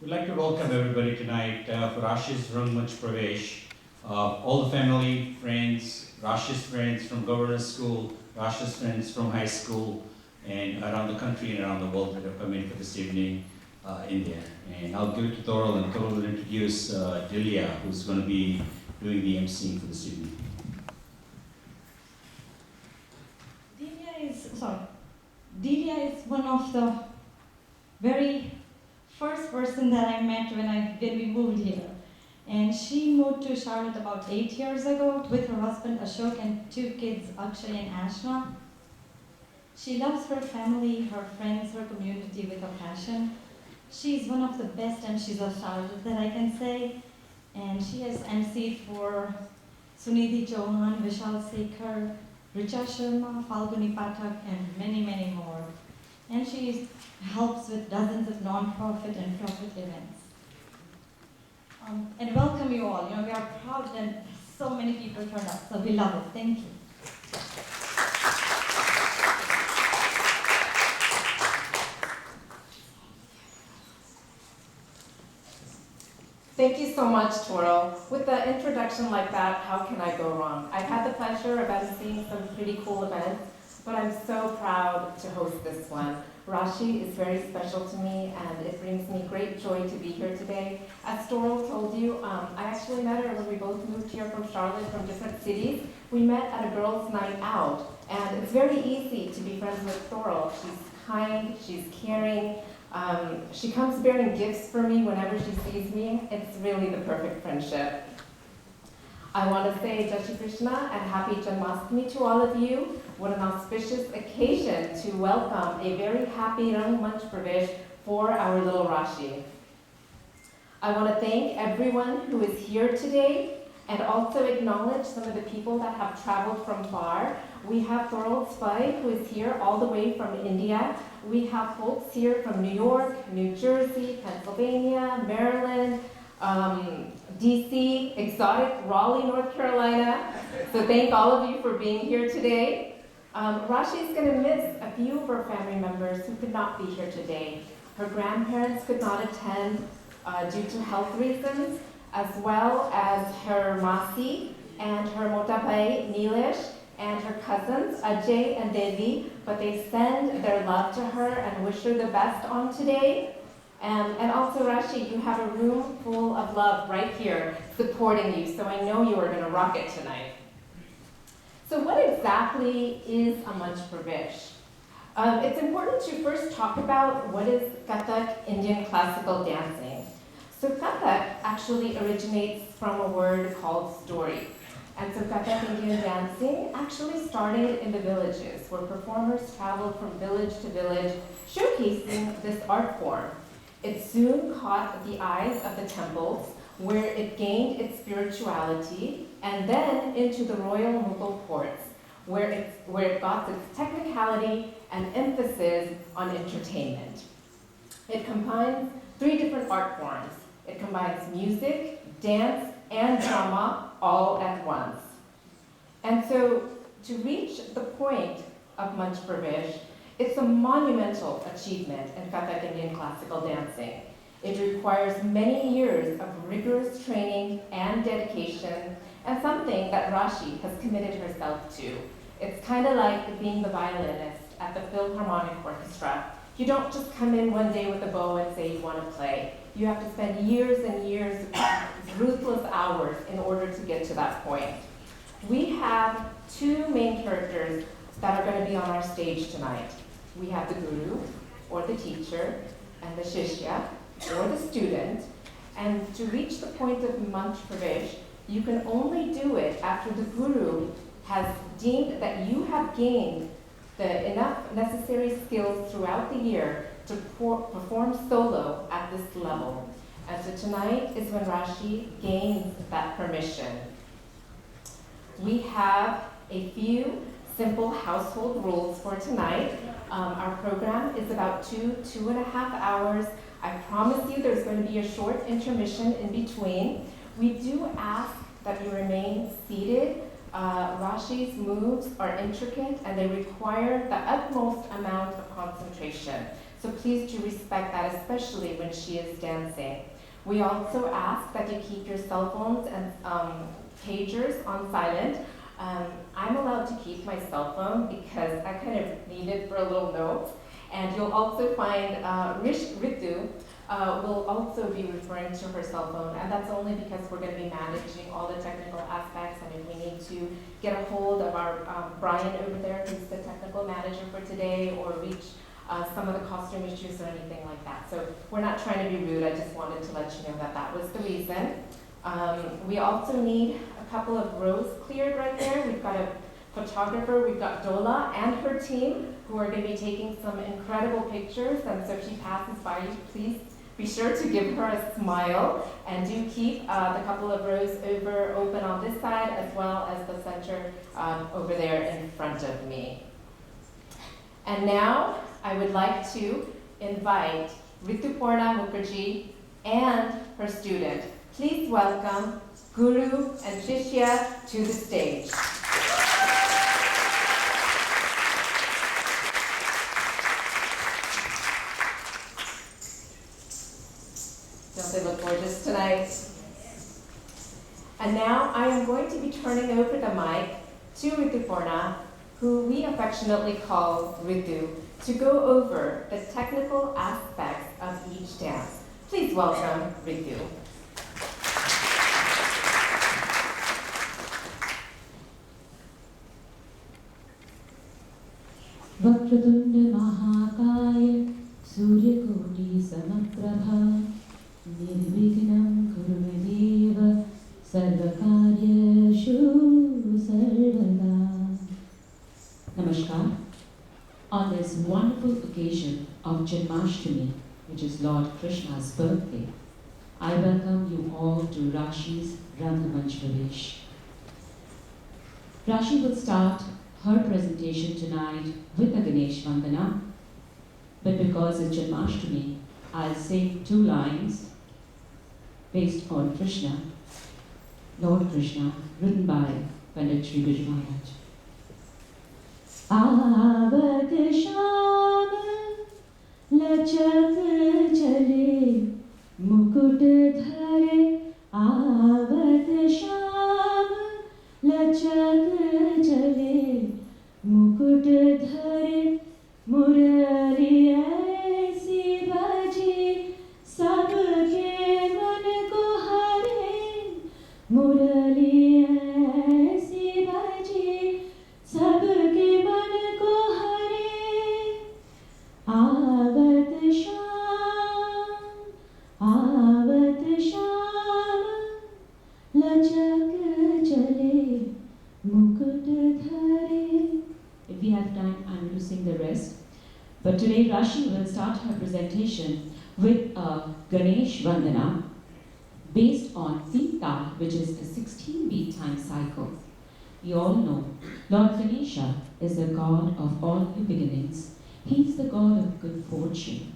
We'd like to welcome everybody tonight for Rashi's Manch Pravesh. All the family, friends, Rashi's friends from government school, Rashi's friends from high school, and around the country and around the world that have come in for this evening in there. And I'll give it to Thorol, and Thorol will introduce Delia, who's going to be doing the emceeing for this evening. Delia is one of the very first person that I met when we moved here. And she moved to Charlotte about 8 years ago with her husband Ashok and 2 kids, Akshay and Ashna. She loves her family, her friends, her community with a passion. She's one of the best MCs of Charlotte that I can say. And she has MC'd for Sunidhi Chauhan, Vishal Sekhar, Richa Sharma, Falguni Pathak, and many, many more. And she helps with dozens of non-profit and profit events. And welcome you all. We are proud that so many people turned up, so we love it. Thank you. Thank you so much, Thorol. With an introduction like that, how can I go wrong? I've had the pleasure of emceeing some pretty cool events, but I'm so proud to host this one. Rashi is very special to me, and it brings me great joy to be here today. As Thorol told you, I actually met her when we both moved here from Charlotte from different cities. We met at a girls' night out, and it's very easy to be friends with Thorol. She's kind, she's caring. She comes bearing gifts for me whenever she sees me. It's really the perfect friendship. I want to say Jai Shri Krishna and Happy Janmashtami to all of you. What an auspicious occasion to welcome a very happy Manch Pravesh for our little Rashi. I want to thank everyone who is here today and also acknowledge some of the people that have traveled from far. We have Thorol Spy, who is here all the way from India. We have folks here from New York, New Jersey, Pennsylvania, Maryland, DC, exotic Raleigh, North Carolina. So thank all of you for being here today. Rashi is going to miss a few of her family members who could not be here today. Her grandparents could not attend due to health reasons, as well as her Masi and her Motabai Nilesh and her cousins Ajay and Devi, but they send their love to her and wish her the best on today. And also, Rashi, you have a room full of love right here supporting you, so I know you are going to rock it tonight. So what exactly is a Manch Pravesh? It's important to first talk about what is Kathak, Indian classical dancing. So Kathak actually originates from a word called story. And so Kathak Indian dancing actually started in the villages, where performers traveled from village to village, showcasing this art form. It soon caught the eyes of the temples, where it gained its spirituality, and then into the royal Mughal courts, where it got its technicality and emphasis on entertainment. It combines 3 different art forms. It combines music, dance, and drama all at once. And so to reach the point of Manch Pravesh, it's a monumental achievement in Kathak Indian classical dancing. It requires many years of rigorous training and dedication, and something that Rashi has committed herself to. It's kind of like being the violinist at the Philharmonic Orchestra. You don't just come in one day with a bow and say you want to play. You have to spend years and years, ruthless hours in order to get to that point. We have 2 main characters that are going to be on our stage tonight. We have the guru, or the teacher, and the shishya, or the student. And to reach the point of Manch Pravesh, you can only do it after the guru has deemed that you have gained enough necessary skills throughout the year to perform solo at this level. And so tonight is when Rashi gains that permission. We have a few simple household rules for tonight. Our program is about 2.5 hours. I promise you there's going to be a short intermission in between. We do ask that you remain seated Rashi's moves are intricate and they require the utmost amount of concentration. So please do respect that, especially when she is dancing. We also ask that you keep your cell phones and pagers on silent. I'm allowed to keep my cell phone because I kind of need it for a little note. And you'll also find Ritu will also be referring to her cell phone, and that's only because we're going to be managing all the technical aspects, and if we need to get a hold of our Brian over there, who's the technical manager for today, or reach some of the costume issues or anything like that. So we're not trying to be rude, I just wanted to let you know that that was the reason. We also need a couple of rows cleared right there. We've got a photographer, we've got Dola and her team who are going to be taking some incredible pictures, and so if she passes by you, please be sure to give her a smile, and do keep the couple of rows open on this side as well as the center over there in front of me. And now I would like to invite Rituparna Mukherjee and her student. Please welcome Guru and Shishya to the stage. Don't they look gorgeous tonight? And now I am going to be turning over the mic to Rituparna, who we affectionately call Ritu, to go over the technical aspects of each dance. Please welcome Ritu. Vakratunda महाकाय सूर्यकोटि समप्रभा निर्विघ्नं कुरु मे देव सर्वकार्येषु सर्वदा. Namaskar. On this wonderful occasion of Janmashtami, which is Lord Krishna's birthday, I welcome you all to Rashi's Manch Pravesh. Rashi will start her presentation tonight with a Ganesh Vandana, but because it's Janmashtami, I'll sing 2 lines based on Krishna, Lord Krishna, written by Pandit Sri Vijay Maharaj. आवत शाम लचक चले मुकुट धरे आवत शाम लचक चले मुकुट धरे मुरली ऐसी बजी सबके मन को हरे मुरली ऐसी बजी सबके मन को हरे आवत शाम लचक चले मुकुट धरे. If we have time, I'm going to sing the rest. But today Rashi will start her presentation with a Ganesh Vandana based on Sita, which is a 16-beat time cycle. We all know Lord Ganesha is the god of all new beginnings. He is the god of good fortune.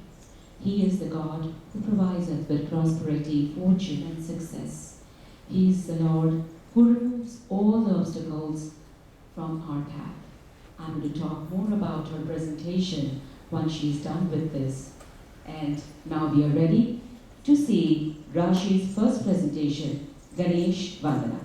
He is the god who provides us with prosperity, fortune, and success. He is the Lord who removes all the obstacles from our path. I'm going to talk more about her presentation once she's done with this. And now we are ready to see Rashi's first presentation, Ganesh Vandana.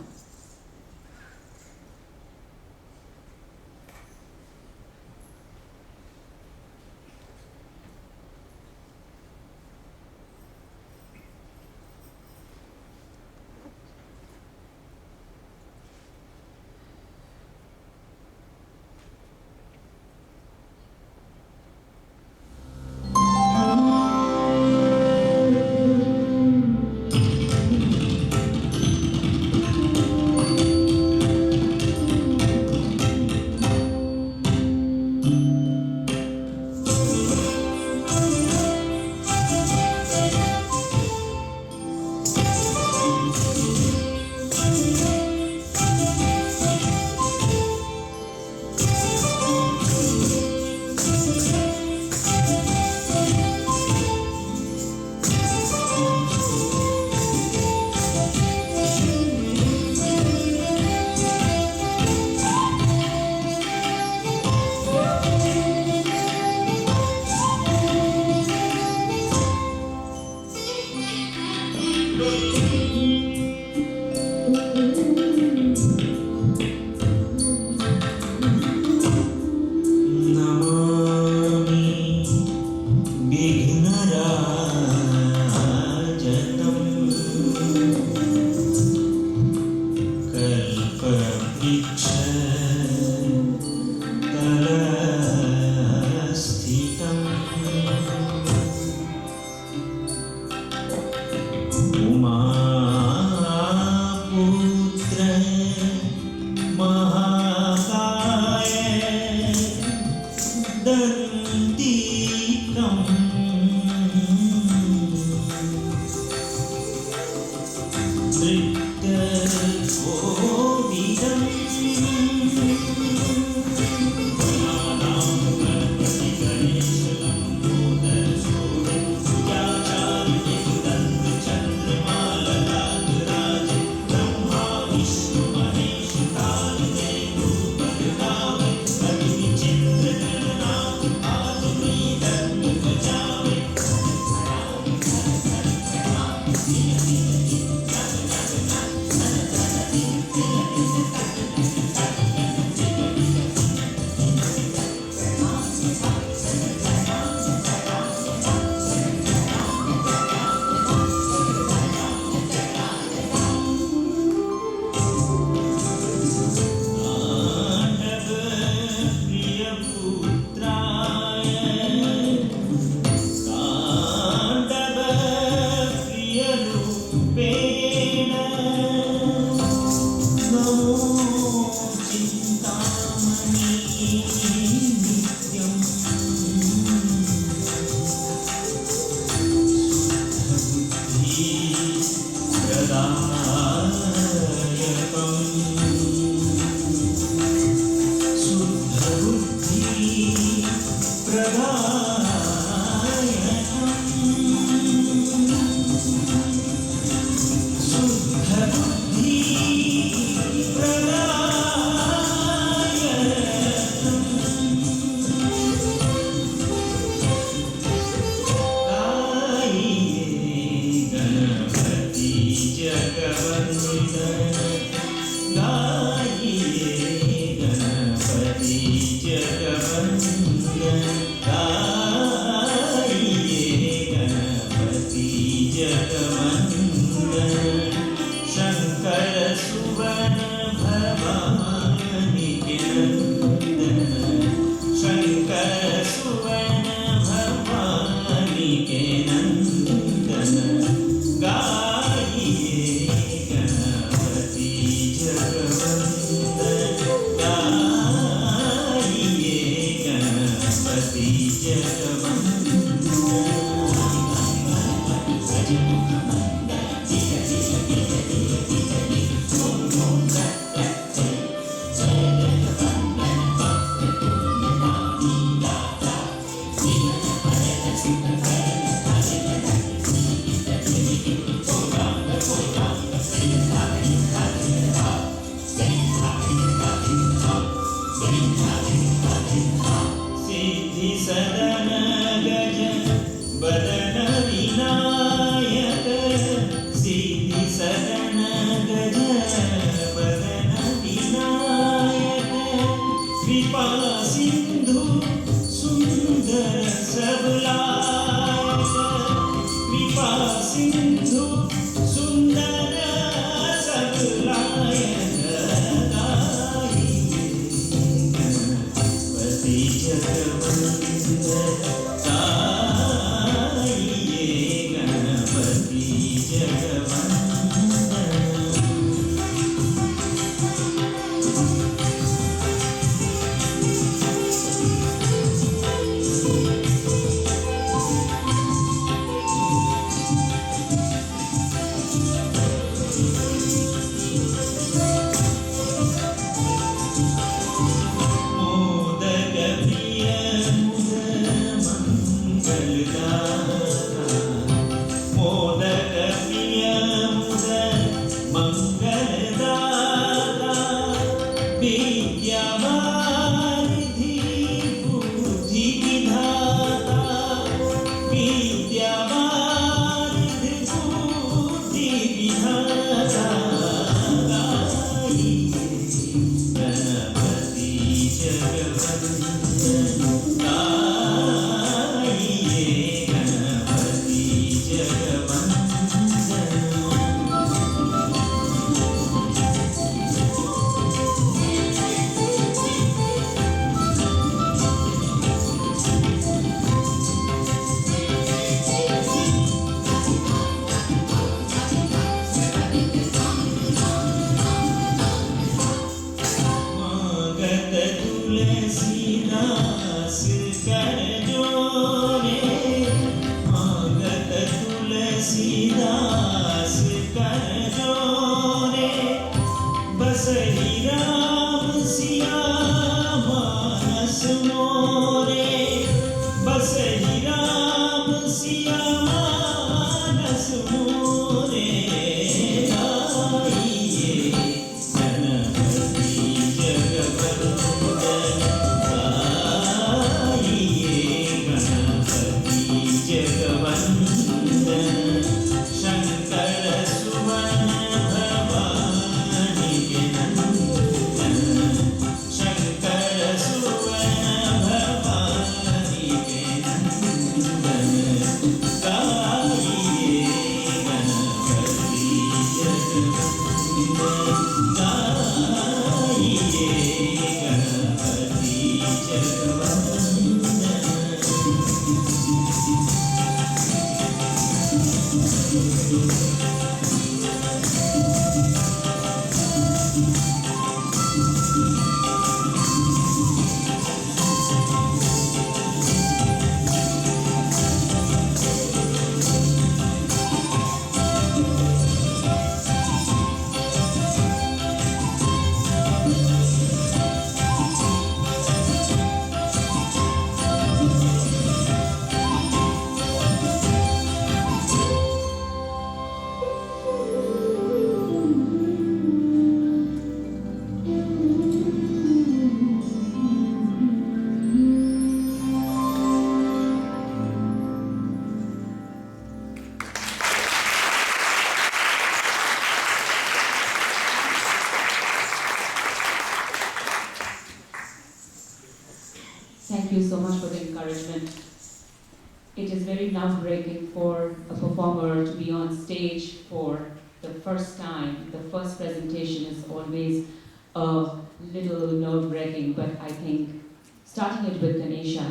It is very nerve-wracking for a performer to be on stage for the first time. The first presentation is always a little nerve-wracking, but I think starting it with Ganesha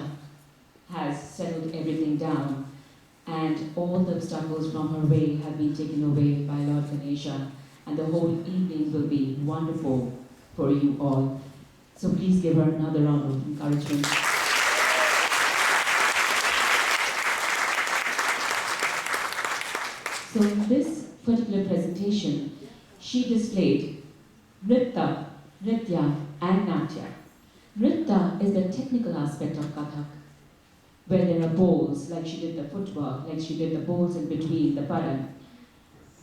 has settled everything down, and all the obstacles from her way have been taken away by Lord Ganesha, and the whole evening will be wonderful for you all. So please give her another round of encouragement. So in this particular presentation, she displayed Nritta, Nritya and Natya. Nritta is the technical aspect of Kathak, where there are bowls, like she did the footwork, like she did the bowls in between, the paran.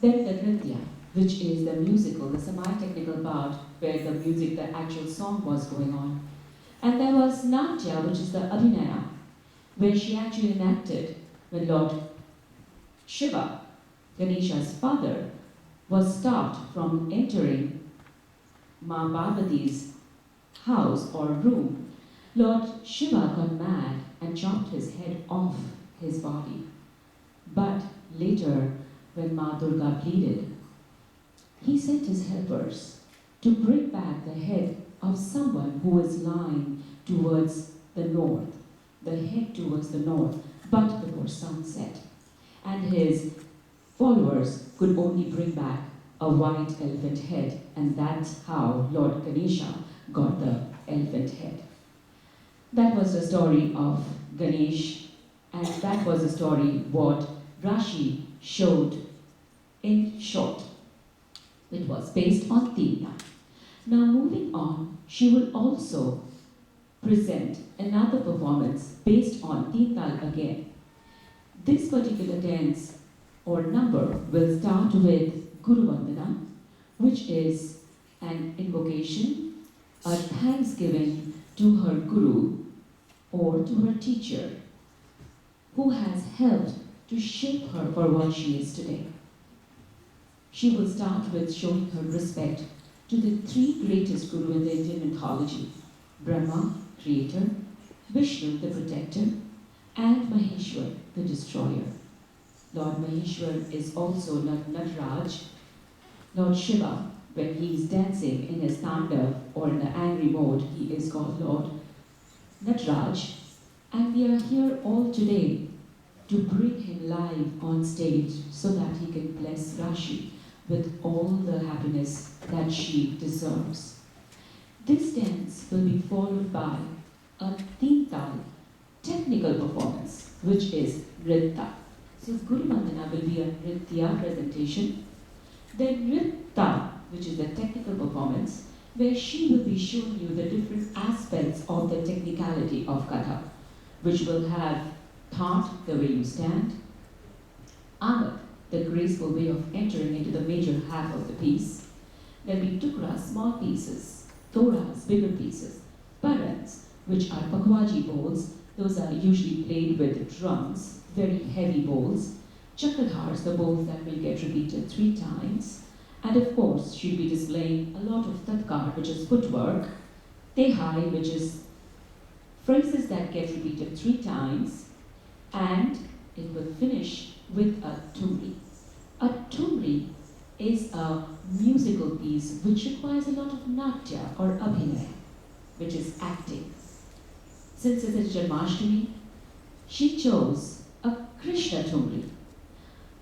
Then the Nritya, which is the musical, the semi-technical part, where the music, the actual song was going on. And there was Natya, which is the Abhinaya, where she actually enacted when Lord Shiva, Ganesha's father, was stopped from entering Ma Parvati's house or room. Lord Shiva got mad and chopped his head off his body. But later, when Ma Durga pleaded, he sent his helpers to bring back the head of someone who was lying towards the north, the head towards the north, but before sunset. And his followers could only bring back a white elephant head, and that's how Lord Ganesha got the elephant head. That was the story of Ganesh, and that was the story what Rashi showed in short. It was based on Tintal. Now moving on, she will also present another performance based on Tintal again. This particular dance or number will start with Guru Vandana, which is an invocation, a thanksgiving to her Guru or to her teacher, who has helped to shape her for what she is today. She will start with showing her respect to the three greatest Guru in the Indian mythology: Brahma, creator; Vishnu, the protector; and Maheshwar, the destroyer. Lord Maheshwar is also Lord Nataraj. Lord Shiva, when he is dancing in his Tandav or in the angry mode, he is called Lord Nataraj. And we are here all today to bring him live on stage so that he can bless Rashi with all the happiness that she deserves. This dance will be followed by a Tintal technical performance, which is Nritta. So Guru Vandana will be a Nritya presentation. Then Nritta, which is the technical performance, where she will be showing you the different aspects of the technicality of Kathak, which will have Thant, the way you stand; Amat, the graceful way of entering into the major half of the piece; then be Tukra, small pieces; Thoras, bigger pieces; Parans, which are Pakwaji bowls, those are usually played with drums, very heavy bowls; Chakradhars, the bowls that will get repeated 3 times; and of course she'll be displaying a lot of Tatkar, which is footwork; Tehai, which is phrases that get repeated 3 times, and it will finish with a Tumri. A Tumri is a musical piece which requires a lot of Natya or Abhinaya, which is acting. Since it is Janmashtami, she chose a Krishna Tumri.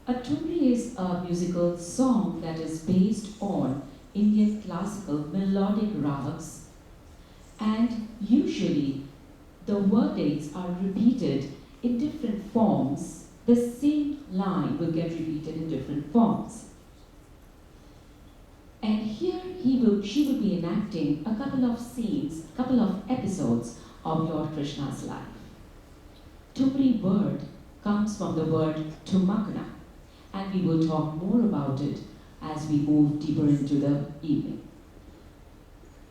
A Tumri is a musical song that is based on Indian classical melodic rags, and usually the wordings are repeated in different forms. The same line will get repeated in different forms. And here she will be enacting a couple of scenes, a couple of episodes of Lord Krishna's life. Tumri word comes from the word Tumakna, and we will talk more about it as we move deeper into the evening.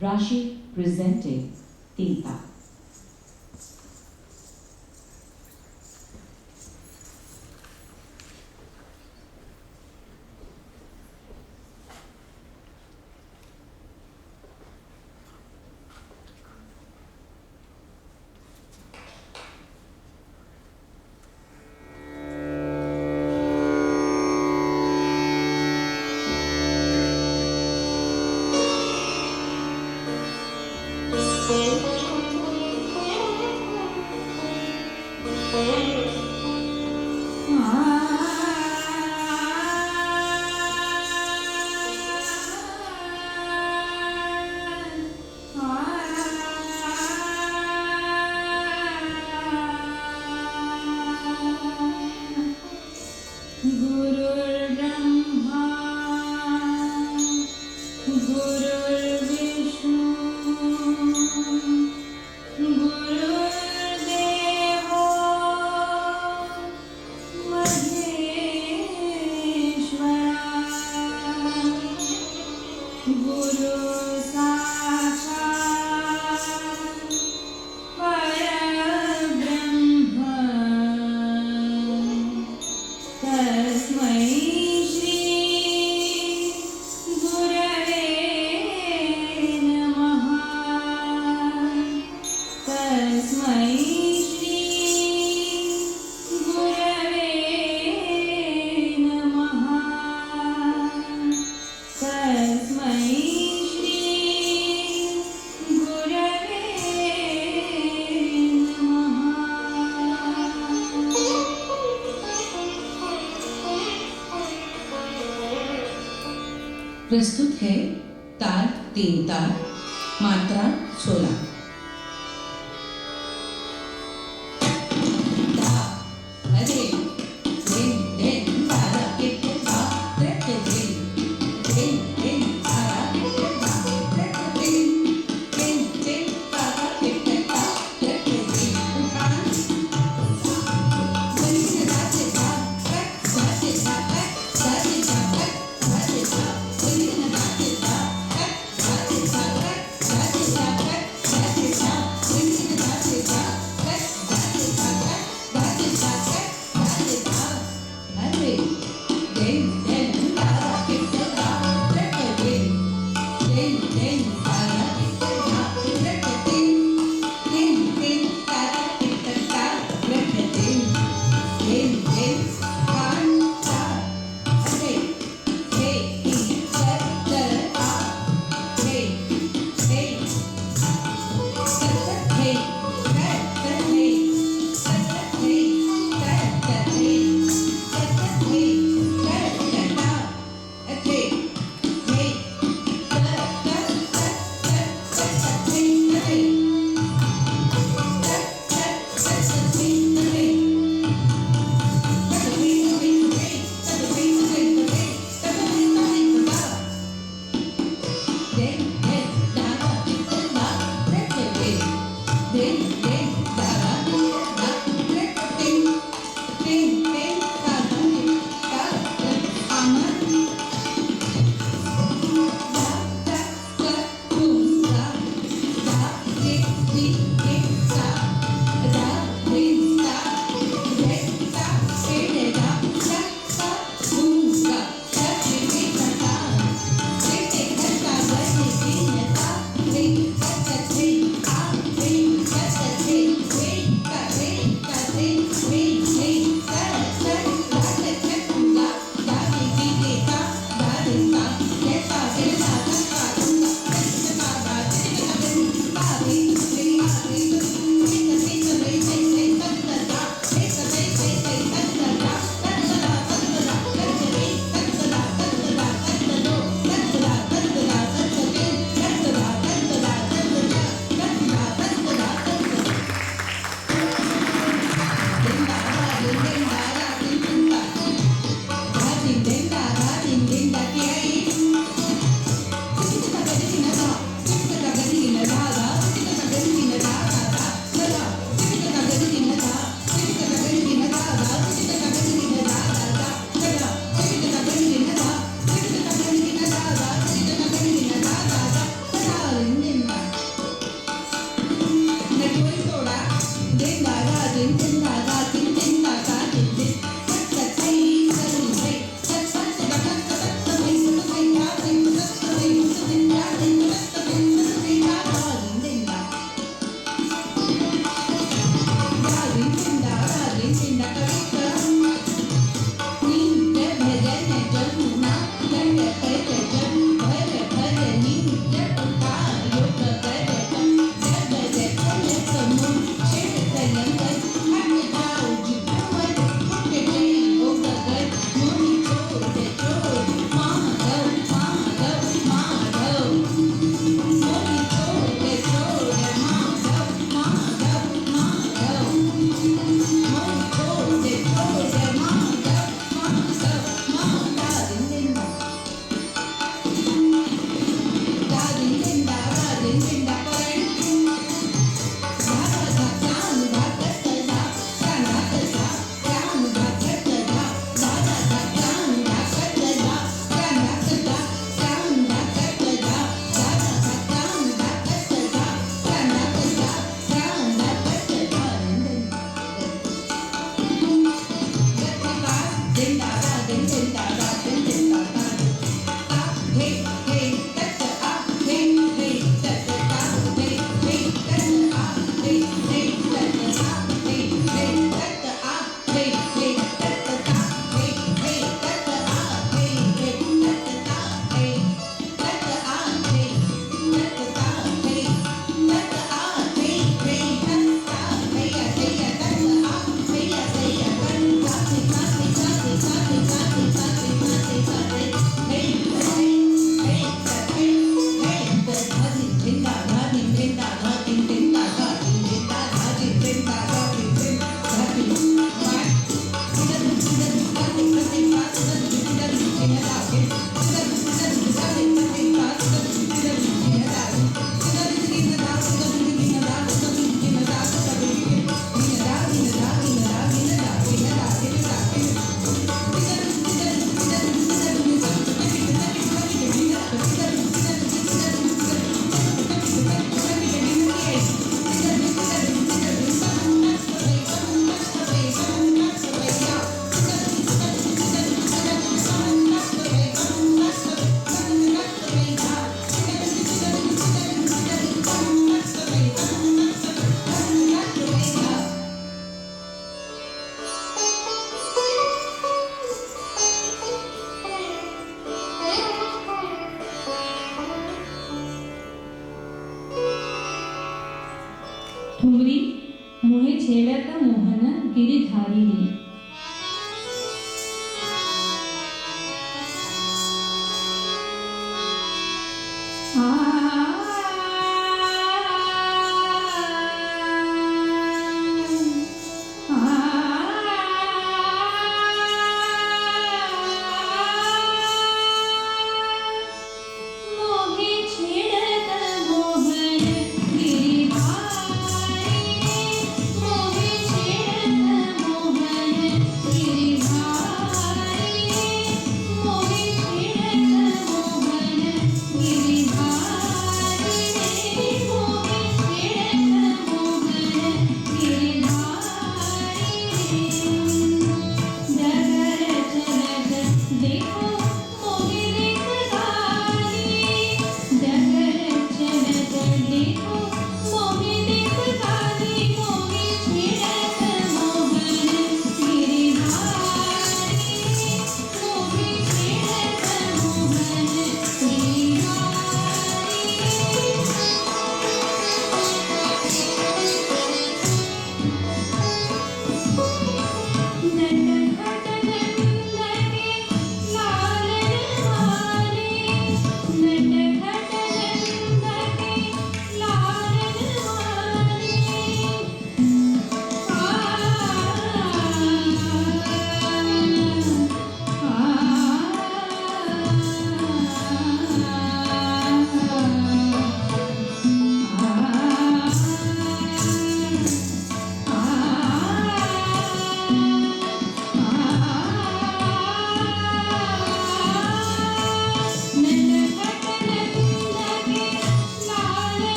Rashi presenting Tinta. प्रस्तुत है ताल 3 ताल, मात्रा 16। छेड़त मोहन गिरिधारी रे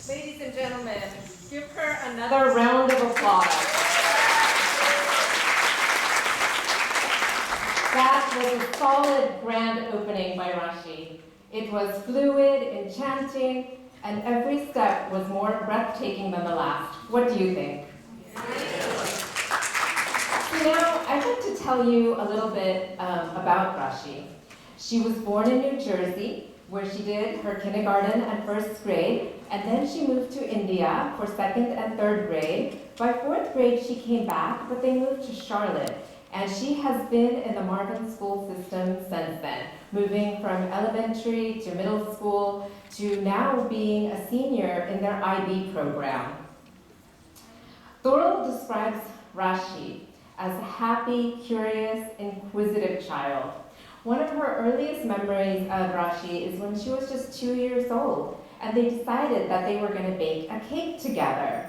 Ladies and gentlemen, give her another round of applause. That was a solid grand opening by Rashi. It was fluid, enchanting, and every step was more breathtaking than the last. What do you think? So now, I'd like to tell you a little bit about Rashi. She was born in New Jersey, where she did her kindergarten and first grade, and then she moved to India for second and third grade. By fourth grade, she came back, but they moved to Charlotte, and she has been in the Marvin school system since then, moving from elementary to middle school to now being a senior in their IB program. Thorol describes Rashi as a happy, curious, inquisitive child. One of her earliest memories of Rashi is when she was just 2 years old, and they decided that they were going to bake a cake together.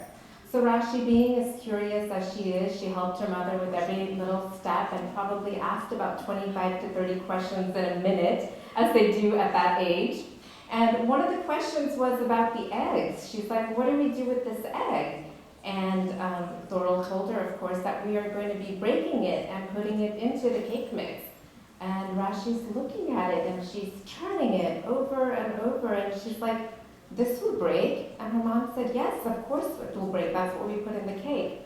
So Rashi, being as curious as she is, she helped her mother with every little step and probably asked about 25 to 30 questions in a minute, as they do at that age. And one of the questions was about the eggs. She's like, what do we do with this egg? And Thorol told her, of course, that we are going to be breaking it and putting it into the cake mix. And Rashi's looking at it and she's turning it over and over and she's like, this will break. And her mom said, yes, of course it will break. That's what we put in the cake.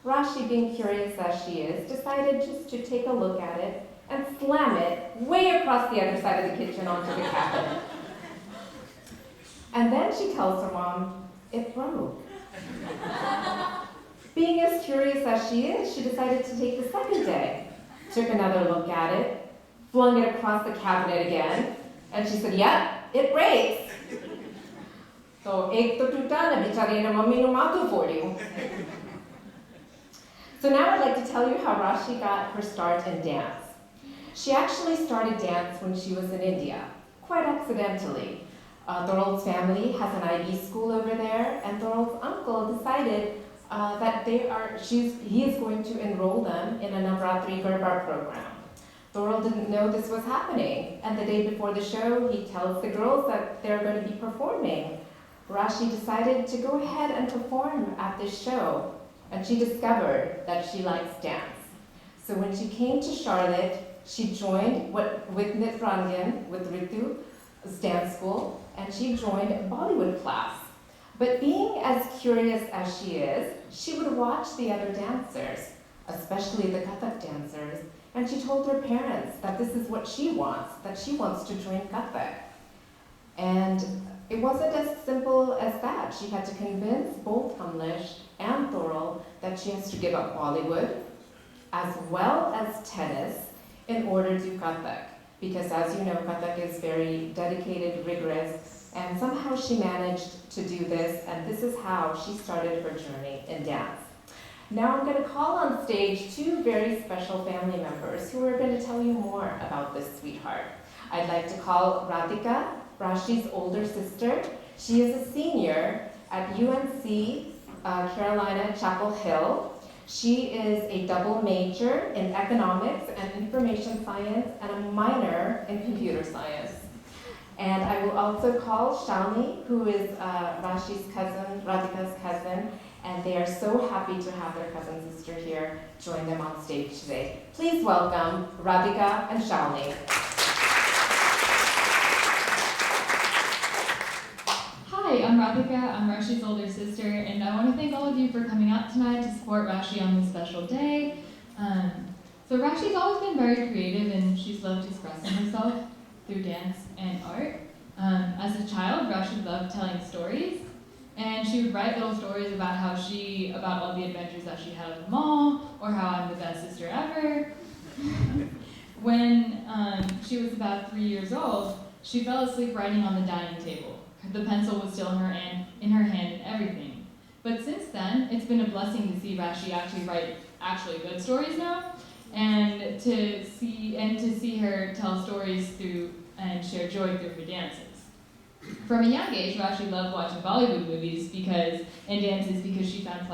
Rashi, being curious as she is, decided just to take a look at it and slam it way across the other side of the kitchen onto the cabinet. And then she tells her mom, it broke. Being as curious as she is, she decided to take the second day. Took another look at it, flung it across the cabinet again, and she said, yep, it breaks. So, ek to tuta na bichare na mummy no matu for you. So now I'd like to tell you how Rashi got her start in dance. She actually started dance when she was in India, quite accidentally. Thorald's family has an IB school over there, and Thorald's uncle decided that he is going to enroll them in a Navratri Garba program. Thorald didn't know this was happening, and the day before the show, he tells the girls that they're going to be performing. Rashi decided to go ahead and perform at this show, and she discovered that she likes dance. So when she came to Charlotte, she joined with Nitranjan, with Ritu's dance school, and she joined Bollywood class. But being as curious as she is, she would watch the other dancers, especially the Kathak dancers, and she told her parents that this is what she wants, that she wants to join Kathak. And it wasn't as simple as that. She had to convince both Kamlesh and Thorald that she has to give up Bollywood, as well as tennis, in order to do Kathak. Because as you know, Kathak is very dedicated, rigorous, and somehow she managed to do this, and this is how she started her journey in dance. Now I'm going to call on stage two very special family members who are going to tell you more about this sweetheart. I'd like to call Radhika, Rashi's older sister. She is a senior at UNC Carolina Chapel Hill. She is a double major in economics and information science and a minor in computer science. And I will also call Shalini, who is Rashi's cousin, Radhika's cousin, and they are so happy to have their cousin sister here join them on stage today. Please welcome Radhika and Shalini. Hi, I'm Radhika. I'm Rashi's older sister, and I want to thank all of you for coming out tonight to support Rashi on this special day. So Rashi's always been very creative, and she's loved expressing herself through dance and art. As a child, Rashi loved telling stories, and she would write little stories about about all the adventures that she had at the mall, or how I'm the best sister ever. When she was about 3 years old, she fell asleep writing on the dining table. The pencil was still in her hand and everything. But since then, it's been a blessing to see Rashi actually write good stories now, and to see her tell stories through and share joy through her dances. From a young age, Rashi loved watching Bollywood movies and dances because she found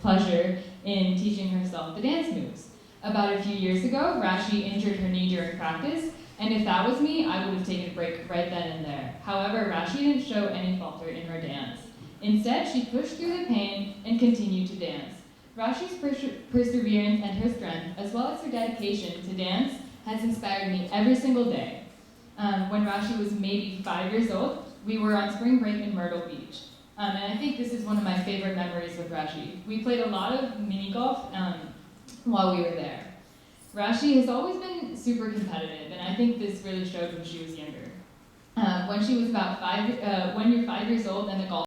pleasure in teaching herself the dance moves. About a few years ago, Rashi injured her knee during practice, and if that was me, I would have taken a break right then and there. However, Rashi didn't show any falter in her dance. Instead, she pushed through the pain and continued to dance. Rashi's perseverance and her strength, as well as her dedication to dance, has inspired me every single day. When Rashi was maybe 5 years old, we were on spring break in Myrtle Beach. And I think this is one of my favorite memories with Rashi. We played a lot of mini golf while we were there. Rashi has always been super competitive, and I think this really showed when she was younger. When you're 5 years old and a golf